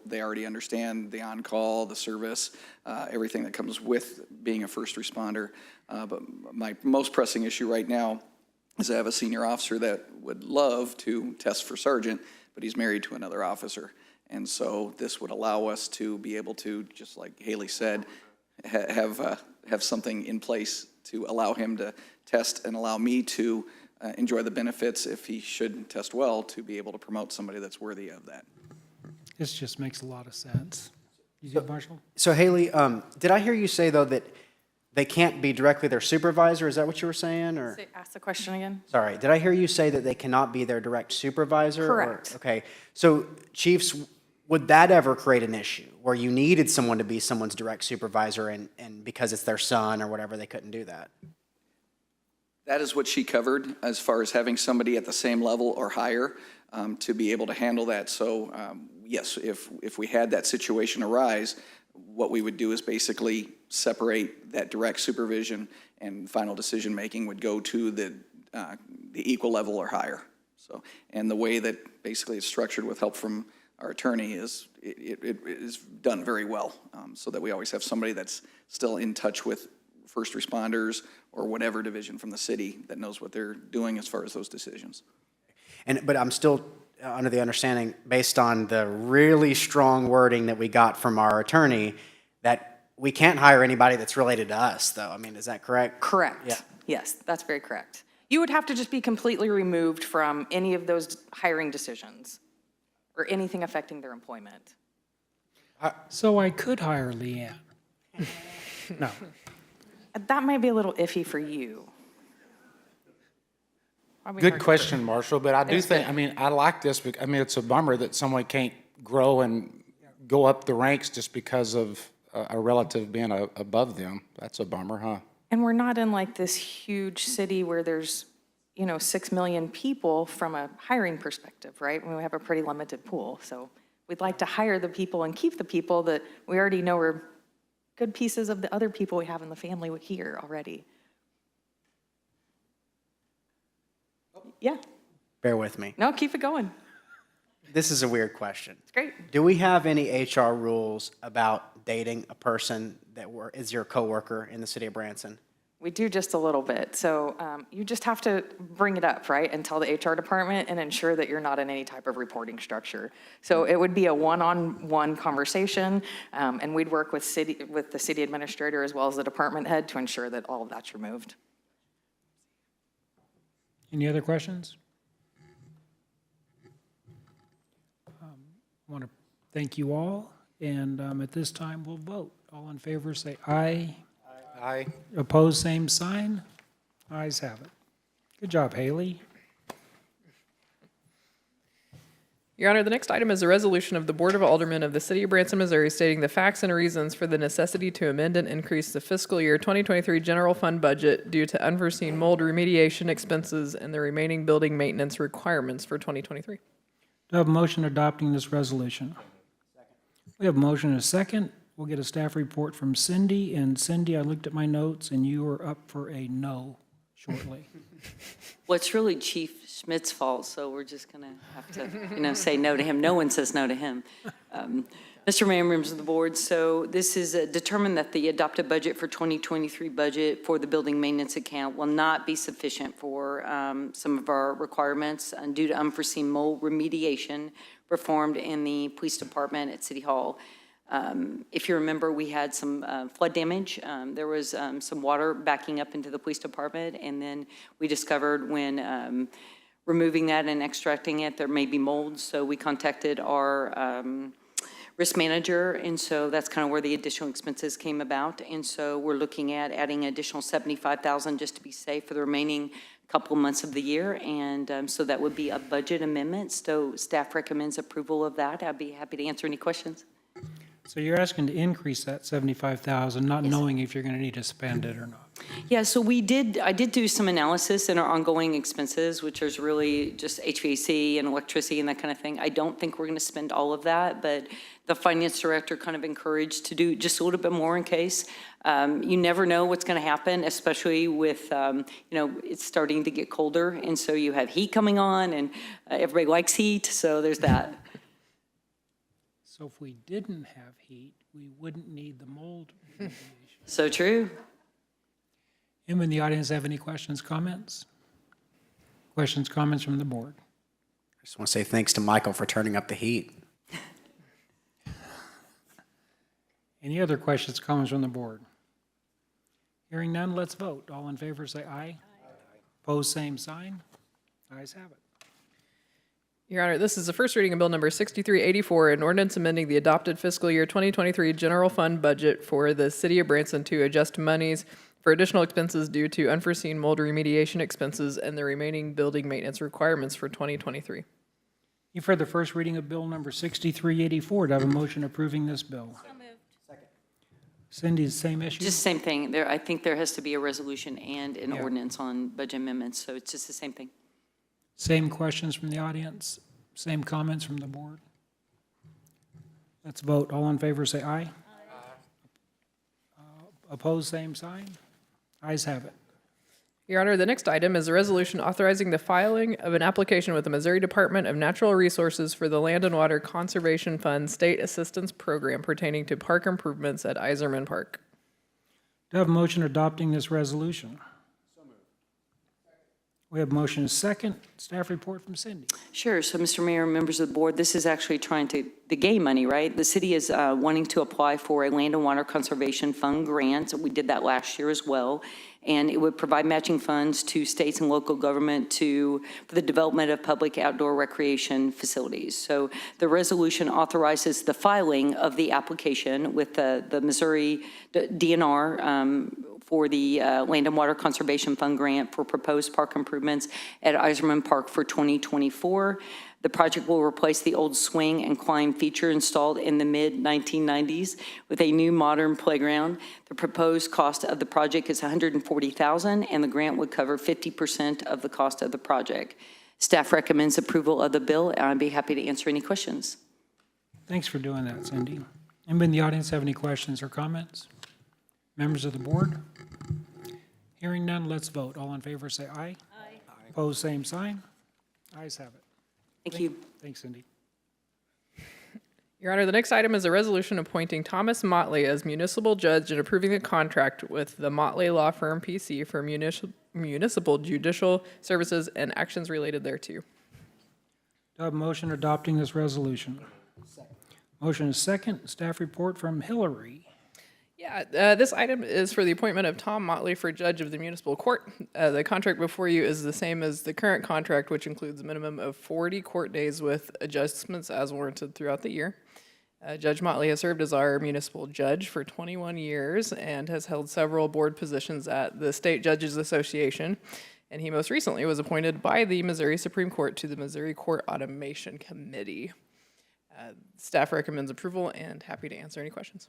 they already understand the on-call, the service, everything that comes with being a first responder. But my most pressing issue right now is I have a senior officer that would love to test for sergeant, but he's married to another officer. And so this would allow us to be able to, just like Haley said, have something in place to allow him to test and allow me to enjoy the benefits, if he should test well, to be able to promote somebody that's worthy of that. This just makes a lot of sense. You good, Marshall? So Haley, did I hear you say, though, that they can't be directly their supervisor? Is that what you were saying? Or Ask the question again. sorry, did I hear you say that they cannot be their direct supervisor? Correct. Okay, so chiefs would that ever create an issue where you needed someone to be someone's direct supervisor and because it's their son or whatever, they couldn't do that? That is what she covered as far as having somebody at the same level or higher to be able to handle that. So yes, if we had that situation arise, what we would do is basically separate that direct supervision, and final decision-making would go to the equal level or higher. So, and the way that basically it's structured with help from our attorney is it is done very well, so that we always have somebody that's still in touch with first responders or whatever division from the city that knows what they're doing as far as those decisions. But I'm still under the understanding, based on the really strong wording that we got from our attorney, that we can't hire anybody that's related to us, though. I mean, is that correct? Correct. Yeah. Yes, that's very correct. You would have to just be completely removed from any of those hiring decisions or anything affecting their employment. So I could hire Leanne. No. That might be a little iffy for you. Probably Good hard to- question, Marshall, but I do It's think, good. I mean, I like this, I mean, it's a bummer that someone can't grow and go up the ranks just because of a relative being above them. That's a bummer, huh? And we're not in like this huge city where there's, 6 million people from a hiring perspective, right? I mean, we have a pretty limited pool. So we'd like to hire the people and keep the people that we already know are good pieces of the other people we have in the family here already. Yeah, Bear with me. no, keep it going. This is a weird question. It's great. Do we have any HR rules about dating a person that is your coworker in the city of Branson? We do just a little bit. So you just have to bring it up, right, and tell the HR department and ensure that you're not in any type of reporting structure. So it would be a one-on-one conversation, and we'd work with the city administrator as well as the department head to ensure that all of that's removed. Any other questions? I want to thank you all, and at this time, we'll vote. All in favor, say aye. Aye. Opposed, same sign. Ayes have it. Good job, Haley. Your Honor, the next item is a resolution of the Board of Aldermen of the City of Branson, Missouri, stating the facts and reasons for the necessity to amend and increase the fiscal year 2023 general fund budget due to unforeseen mold remediation expenses and the remaining building maintenance requirements for 2023. Do I have a motion adopting this resolution? We have a motion and a second. We'll get a staff report from Cindy. And Cindy, I looked at my notes, and you are up for a no shortly. Well, it's really Chief Schmidt's fault, so we're just going to have to, say no to him. No one says no to him. Mr. Mayor, members of the board, so this is determined that the adopted budget for 2023 budget for the building maintenance account will not be sufficient for some of our requirements due to unforeseen mold remediation performed in the police department at City Hall. If you remember, we had some flood damage. There was some water backing up into the police department, and then we discovered when removing that and extracting it, there may be mold. So we contacted our risk manager, and so that's kind of where the additional expenses came about. And so we're looking at adding additional $75,000 just to be safe for the remaining couple of months of the year. And so that would be a budget amendment. So staff recommends approval of that. I'd be happy to answer any questions. So you're asking to increase that 75,000, not knowing if you're going to need to spend it or not. Yeah, so I did do some analysis in our ongoing expenses, which is really just HVAC and electricity and that kind of thing. I don't think we're going to spend all of that, but the finance director kind of encouraged to do just a little bit more in case. You never know what's going to happen, especially with, it's starting to get colder, and so you have heat coming on, and everybody likes heat, so there's that. So if we didn't have heat, we wouldn't need the mold remediation. So true. Anyone in the audience have any questions, comments? Questions, comments from the board? I just want to say thanks to Michael for turning up the heat. Any other questions, comments from the board? Hearing none, let's vote. All in favor, say aye. Opposed, same sign. Ayes have it. Your Honor, this is the first reading of Bill Number 6384, an ordinance amending the adopted fiscal year 2023 general fund budget for the City of Branson to adjust monies for additional expenses due to unforeseen mold remediation expenses and the remaining building maintenance requirements for 2023. You've heard the first reading of Bill number 6384. Do I have a motion approving this bill? So moved. Second. Cindy, the same issue? Just same thing. There, I think there has to be a resolution and an Yeah. ordinance on budget amendments, so it's just the same thing. Same questions from the audience? Same comments from the board? Let's vote. All in favor, say aye. Aye. Opposed, same sign. Ayes have it. Your Honor, the next item is a resolution authorizing the filing of an application with the Missouri Department of Natural Resources for the Land and Water Conservation Fund State Assistance Program pertaining to park improvements at Aldermen Park. Do I have a motion adopting this resolution? We have a motion and a second. Staff report from Cindy. Sure. So, Mr. Mayor, members of the board, this is actually trying to gain money, right? The city is wanting to apply for a Land and Water Conservation Fund grant. We did that last year as well. And it would provide matching funds to states and local government for the development of public outdoor recreation facilities. So the resolution authorizes the filing of the application with the Missouri DNR for the Land and Water Conservation Fund grant for proposed park improvements at Aldermen Park for 2024. The project will replace the old swing and climb feature installed in the mid-1990s with a new modern playground. The proposed cost of the project is $140,000, and the grant would cover 50% of the cost of the project. Staff recommends approval of the bill, and I'd be happy to answer any questions. Thanks for doing that, Cindy. Anybody in the audience have any questions or comments? Members of the board? Hearing none, let's vote. All in favor, say aye. Aye. Opposed, same sign. Ayes have it. Thank you. Thanks, Cindy. Your Honor, the next item is a resolution appointing Thomas Motley as municipal judge and approving a contract with the Motley Law Firm PC for municipal judicial services and actions related thereto. Do I have a motion adopting this resolution? Second. Motion is second. Staff report from Hillary. Yeah, this item is for the appointment of Tom Motley for judge of the municipal court. The contract before you is the same as the current contract, which includes a minimum of 40 court days with adjustments as warranted throughout the year. Judge Motley has served as our municipal judge for 21 years and has held several board positions at the State Judges Association. And he most recently was appointed by the Missouri Supreme Court to the Missouri Court Automation Committee. Staff recommends approval and happy to answer any questions.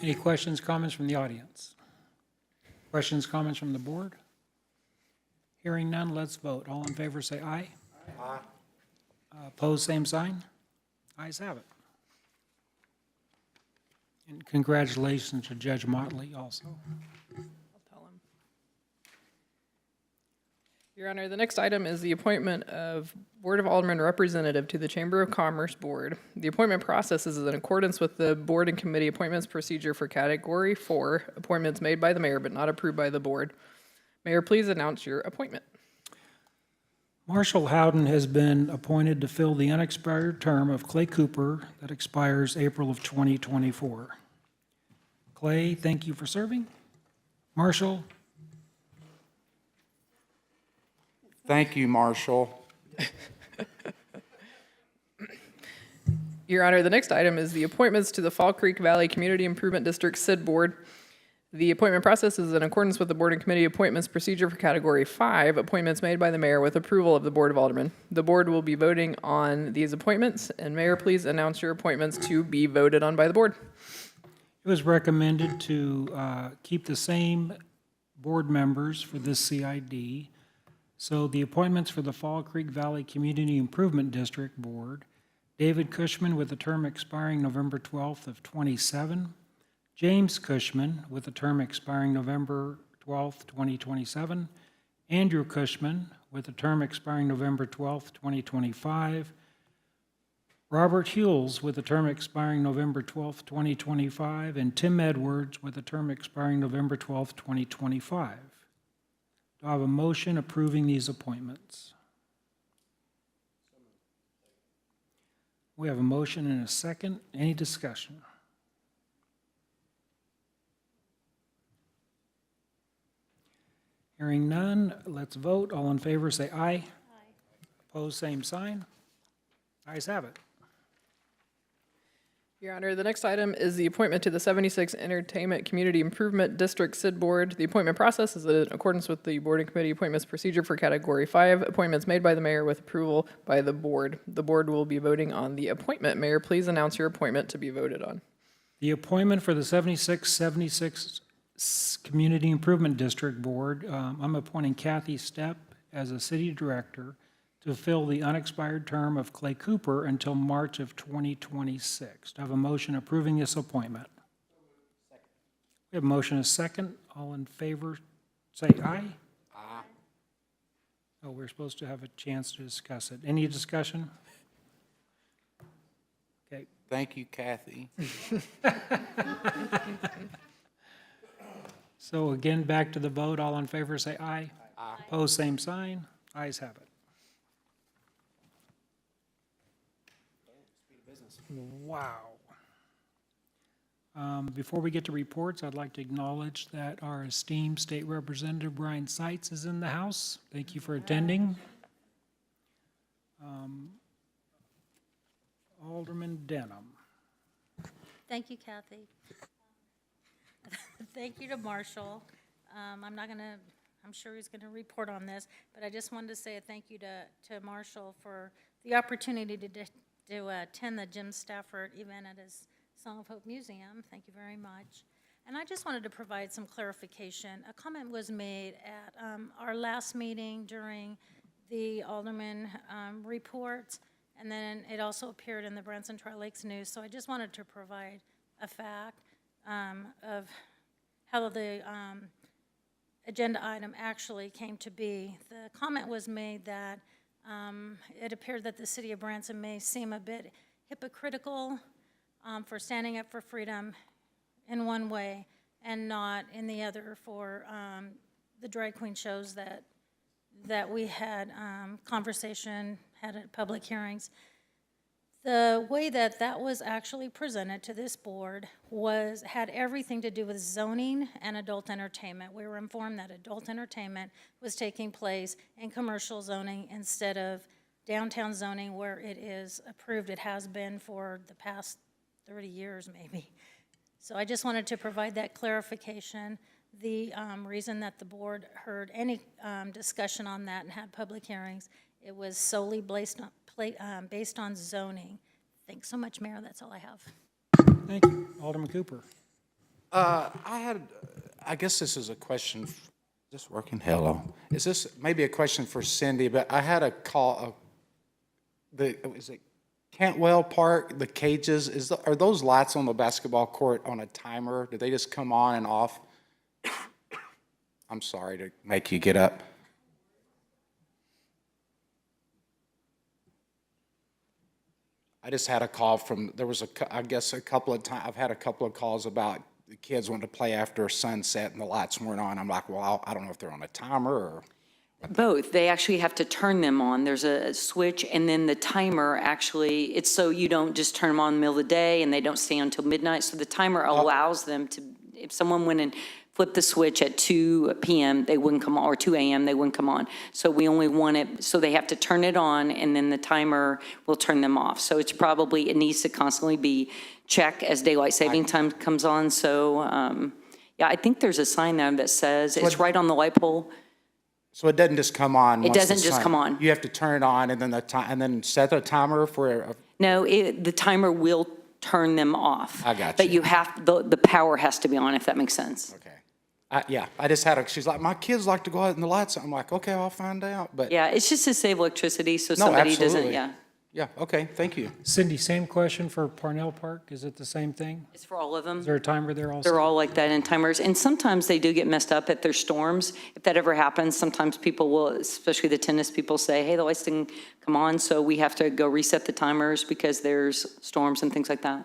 Any questions, comments from the audience? Questions, comments from the board? Hearing none, let's vote. All in favor, say aye. Aye. Opposed, same sign. Ayes have it. And congratulations to Judge Motley also. I'll tell him. Your Honor, the next item is the appointment of Board of Aldermen representative to the Chamber of Commerce Board. The appointment process is in accordance with the board and committee appointments procedure for Category 4, appointments made by the mayor but not approved by the board. Mayor, please announce your appointment. Marshall Howden has been appointed to fill the unexpired term of Clay Cooper that expires April of 2024. Clay, thank you for serving. Marshall? Thank you, Marshall. Your Honor, the next item is the appointments to the Fall Creek Valley Community Improvement District SID Board. The appointment process is in accordance with the board and committee appointments procedure for Category 5, appointments made by the mayor with approval of the Board of Aldermen. The board will be voting on these appointments, and Mayor, please announce your appointments to be voted on by the board. It was recommended to keep the same board members for this CID. So the appointments for the Fall Creek Valley Community Improvement District Board, David Cushman with a term expiring November 12th of 27, James Cushman with a term expiring November 12th, 2027, Andrew Cushman with a term expiring November 12th, 2025, Robert Hewells with a term expiring November 12th, 2025, and Tim Edwards with a term expiring November 12th, 2025. Do I have a motion approving these appointments? We have a motion and a second. Any discussion? Hearing none, let's vote. All in favor, say aye. Aye. Opposed, same sign. Ayes have it. Your Honor, the next item is the appointment to the 76 Entertainment Community Improvement District SID Board. The appointment process is in accordance with the Board and Committee Appointments Procedure for Category 5, appointments made by the mayor with approval by the board. The board will be voting on the appointment. Mayor, please announce your appointment to be voted on. The appointment for the 76 Community Improvement District Board, I'm appointing Kathy Stepp as a city director to fill the unexpired term of Clay Cooper until March of 2026. Do I have a motion approving this appointment? We have a motion and a second. All in favor, say aye. Aye. Oh, we're supposed to have a chance to discuss it. Any discussion? Okay. Thank you, Kathy. So again, back to the vote. All in favor, say aye. Aye. Opposed, same sign. Ayes have it. Wow. Before we get to reports, I'd like to acknowledge that our esteemed State Representative Brian Seitz is in the house. Thank you for attending. Alderman Denham. Thank you, Kathy. Thank you to Marshall. I'm sure he's gonna report on this, but I just wanted to say a thank you to Marshall for the opportunity to attend the Jim Stafford event at his Song of Hope Museum. Thank you very much. And I just wanted to provide some clarification. A comment was made at our last meeting during the Alderman reports, and then it also appeared in the Branson Tri-Lakes News. So I just wanted to provide a fact of how the agenda item actually came to be. The comment was made that it appeared that the city of Branson may seem a bit hypocritical for standing up for freedom in one way and not in the other for the drag queen shows that we had conversation, had at public hearings. The way that was actually presented to this board had everything to do with zoning and adult entertainment. We were informed that adult entertainment was taking place in commercial zoning instead of downtown zoning where it is approved. It has been for the past 30 years maybe. So I just wanted to provide that clarification. The reason that the board heard any discussion on that and had public hearings, it was solely based on zoning. Thanks so much, Mayor. That's all I have. Thank you. Alderman Cooper. I guess this is a question, is this working? Hello. Is this maybe a question for Cindy, but I had a call, is it Cantwell Park, the cages, are those lights on the basketball court on a timer? Do they just come on and off? I'm sorry to make you get up. I just had a call from, I guess a couple of times, I've had a couple of calls about the kids wanting to play after sunset and the lights weren't on. I'm like, well, I don't know if they're on a timer or. Both. They actually have to turn them on. There's a switch, and then the timer actually, it's so you don't just turn them on in the middle of the day and they don't stay until midnight. So the timer allows them to, if someone went and flipped the switch at 2 p.m., they wouldn't come on, or 2 a.m., they wouldn't come on. So we only want it, so they have to turn it on, and then the timer will turn them off. So it's probably, it needs to constantly be checked as daylight saving time comes on. So, yeah, I think there's a sign there that says, it's right on the light pole. So it doesn't just come on? It doesn't just come on. You have to turn it on and then set a timer for? No, the timer will turn them off. I got you. But you have, the power has to be on, if that makes sense. Okay. Yeah, I just had she's like, my kids like to go out in the lights. I'm like, okay, I'll find out. But yeah, it's just to save electricity so no, somebody absolutely. doesn't, yeah. Yeah, okay, thank you. Cindy, same question for Parnell Park. Is it the same thing? It's for all of them. Is there a timer there also? They're all like that in timers. And sometimes they do get messed up at their storms. If that ever happens, sometimes people will, especially the tennis people, say, hey, the lights didn't come on, so we have to go reset the timers because there's storms and things like that.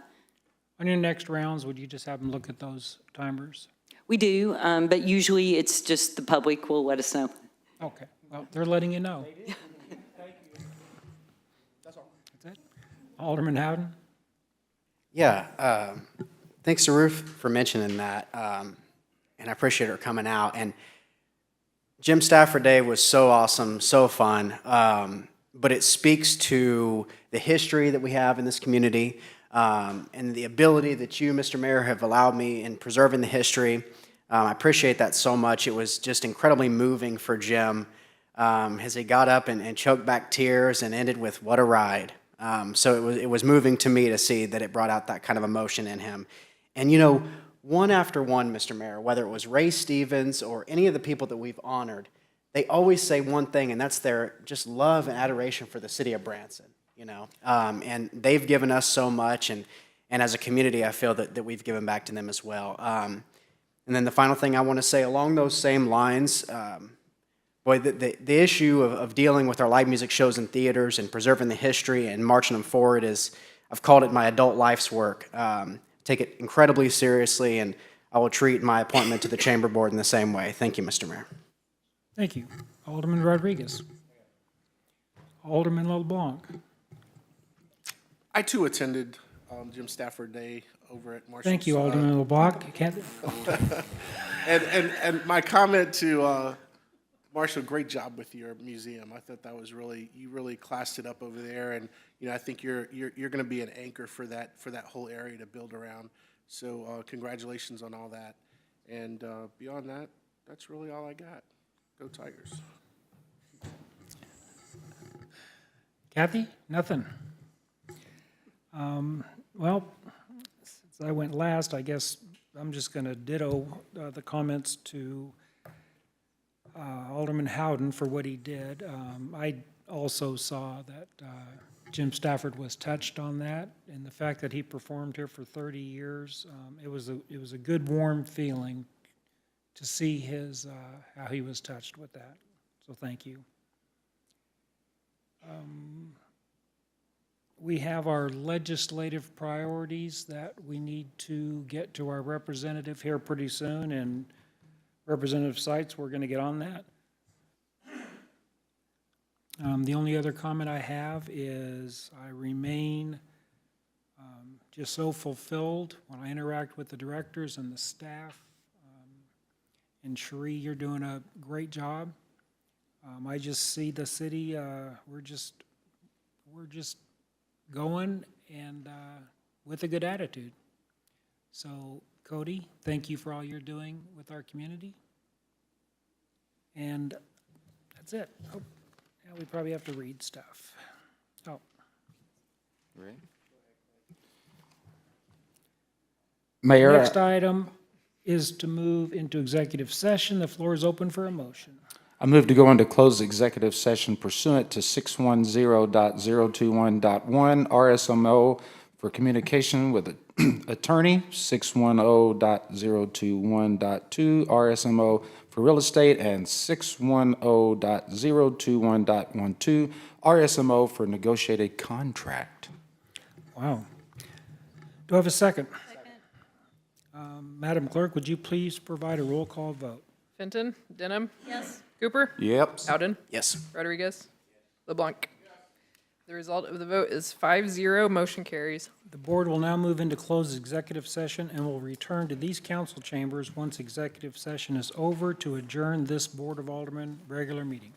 On your next rounds, would you just have them look at those timers? We do, but usually it's just the public will let us know. Okay, well, they're letting you know. Alderman Howden? Yeah, thanks to Ruth for mentioning that, and I appreciate her coming out. And Jim Stafford Day was so awesome, so fun, but it speaks to the history that we have in this community. and the ability that you, Mr. Mayor, have allowed me in preserving the history. I appreciate that so much. It was just incredibly moving for Jim as he got up and choked back tears and ended with "What a ride." So it was moving to me to see that it brought out that kind of emotion in him. And you know, one after one, Mr. Mayor, whether it was Ray Stevens or any of the people that we've honored, they always say one thing, and that's their just love and adoration for the city of Branson. You know, and they've given us so much, and as a community, I feel that we've given back to them as well. And then the final thing I want to say along those same lines, boy, the issue of dealing with our live music shows in theaters and preserving the history and marching them forward is, I've called it my adult life's work. Take it incredibly seriously, and I will treat my appointment to the Chamber Board in the same way. Thank you, Mr. Mayor. Thank you. Alderman Rodriguez. Alderman LeBlanc. I too attended Jim Stafford Day over at Marshall's. Thank you, Alderman LeBlanc. You can't. And my comment to Marshall, great job with your museum. I thought that was you really classed it up over there, and you know I think you're going to be an anchor for that whole area to build around. So congratulations on all that. And beyond that, that's really all I got. Go Tigers. Kathy? Nothing. Well, since I went last, I guess I'm just going to ditto the comments to Alderman Howden for what he did. I also saw that Jim Stafford was touched on that, and the fact that he performed here for 30 years. It was a good, warm feeling to see how he was touched with that. So thank you. We have our legislative priorities that we need to get to our representative here pretty soon, and Representative Seitz, we're going to get on that. The only other comment I have is I remain just so fulfilled when I interact with the directors and the staff. And Cherie, you're doing a great job. I just see the city, we're just going and with a good attitude. So Cody, thank you for all you're doing with our community. And that's it. Oh, now we probably have to read stuff. Oh. Right. Mayor. Next item is to move into executive session. The floor is open for a motion. I move to go into closed executive session pursuant to 610.021.1 RSMO for communication with an attorney, 610.021.2 RSMO for real estate, and 610.021.12 RSMO for negotiated contract. Wow. Do I have a second? Madam Clerk, would you please provide a roll call vote? Fenton, Denham, Yes. Cooper, Yep. Howden, Yes. Rodriguez, LeBlanc. The result of the vote is 5-0, motion carries. The board will now move into closed executive session and will return to these council chambers once executive session is over to adjourn this Board of Aldermen regular meeting.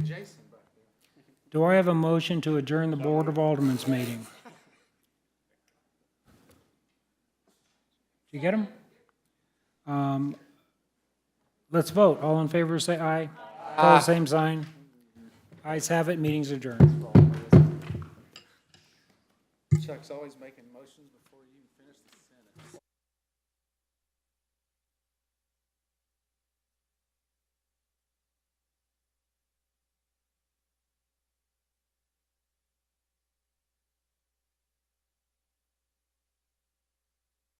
Jason back there. Do I have a motion to adjourn the Board of Aldermen's meeting? You get them? Let's vote. All in favor, say aye. Opposed, same sign. Ayes have it, meeting's adjourned. Chuck's always making motions before you finish the